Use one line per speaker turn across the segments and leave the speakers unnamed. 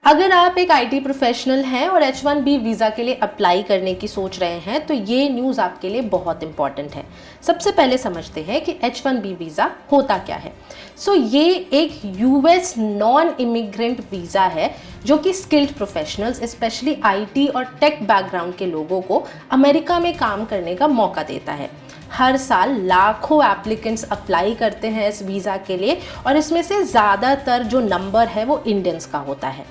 अगर आप एक आईटी प्रोफेशनल हैं और H1B वीज़ा के लिए अप्लाई करने की सोच रहे हैं तो ये न्यूज़ आपके लिए बहुत इंपॉर्टेंट है। सबसे पहले समझते हैं कि H1B वीज़ा होता क्या है। ये एक यूएस नॉन इमिग्रेंट वीज़ा है जो कि स्किल्ड प्रोफेशनल्स स्पेशली आईटी और टेक बैकग्राउंड के लोगों को अमेरिका में काम करने का मौका देता है। हर साल लाखों एप्लीकेंट्स अप्लाई करते हैं इस वीज़ा के लिए और इसमें से ज़्यादातर जो नंबर है वो इंडियंस का होता है।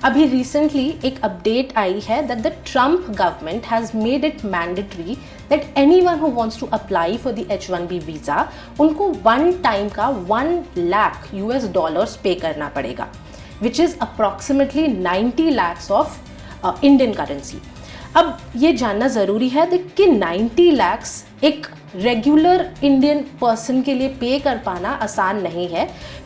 अभी रिसेंटली एक अपडेट आई है that the Trump government has made it mandatory that anyone who wants to apply for the H1B visa उनको वन टाइम का 1 लाख US$ पे करना पड़ेगा, which is approximately 90 lakhs of Indian currency. अब ये जानना ज़रूरी है कि 90 lakhs एक रेगुलर इंडियन पर्सन के लिए पे कर पाना आसान नहीं है।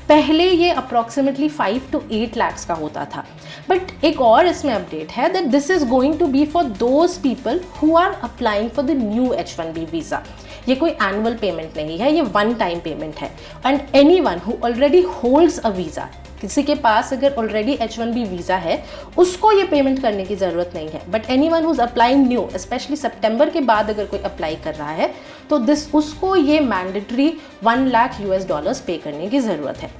पहले ये अप्रॉक्सीमेटली 5 to 8 lakhs का होता था, बट एक और इसमें अपडेट है that this is going to be for those people who are applying for the new H1B visa. ये कोई एनुअल पेमेंट नहीं है, ये वन टाइम पेमेंट है। And anyone who already holds a visa, किसी के पास अगर ऑलरेडी H1B वीज़ा है उसको ये पेमेंट करने की ज़रूरत नहीं है। But anyone who is applying new, specially सितंबर के बाद अगर कोई अप्लाई कर रहा है तो उसको ये मैंडेटरी 1 लाख US$ पे करने की ज़रूरत है।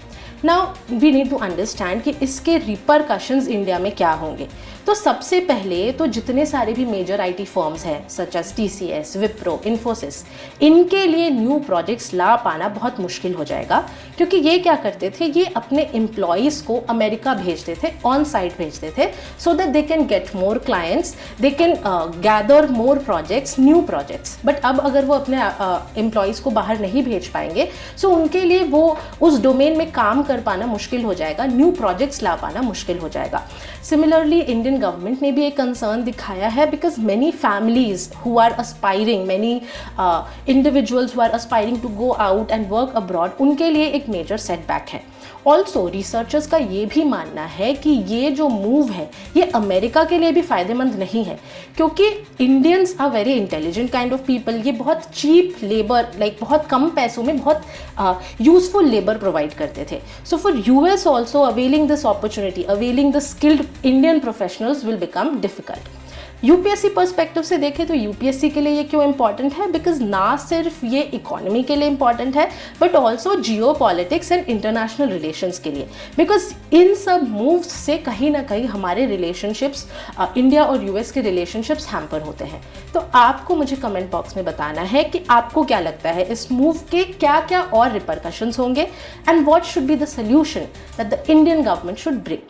Now we need to understand कि इसके रिपरकशंस इंडिया में क्या होंगे। तो सबसे पहले तो जितने सारे भी मेजर आईटी फर्म्स हैं such as TCS, Wipro, Infosys, इनके लिए न्यू प्रोजेक्ट्स ला पाना बहुत मुश्किल हो जाएगा, क्योंकि ये क्या करते थे, ये अपने एम्प्लॉयज़ को अमेरिका भेजते थे, ऑन साइट भेजते थे, so that they can get more clients, they can gather more projects, new projects. But अब अगर वो अपने एम्प्लॉयज़ को बाहर नहीं भेज पाएंगे सो उनके लिए वो उस डोमेन में काम कर पाना मुश्किल हो जाएगा, न्यू प्रोजेक्ट्स ला पाना मुश्किल हो जाएगा। सिमिलरली इंडियन गवर्नमेंट ने भी एक कंसर्न दिखाया है because many families who are aspiring, many individuals who are aspiring to go out and work abroad, उनके लिए एक मेजर सेटबैक है। ऑल्सो रिसर्चर्स का ये भी मानना है कि ये जो मूव है ये अमेरिका के लिए भी फ़ायदेमंद नहीं है, क्योंकि Indians are very intelligent kind of people. ये बहुत चीप लेबर, लाइक बहुत कम पैसों में बहुत यूजफुल लेबर प्रोवाइड करते थे। So for US also availing this opportunity, availing the skilled Indian professionals will become difficult. UPSC perspective से देखें तो यूपीएससी के लिए ये क्यों इंपॉर्टेंट है, बिकॉज ना सिर्फ ये इकोनॉमी के लिए इंपॉर्टेंट है but also Jio politics and international relations के लिए, बिकॉज इन सब मूव्स से कहीं ना कहीं हमारे रिलेशनशिप्स, इंडिया और यूएस के रिलेशनशिप्स हैम्पर होते हैं। तो आपको मुझे कमेंट बॉक्स में बताना है कि आपको क्या लगता है इस मूव के क्या क्या और रिपरकशंस होंगे and what should be the solution that the Indian government should bring.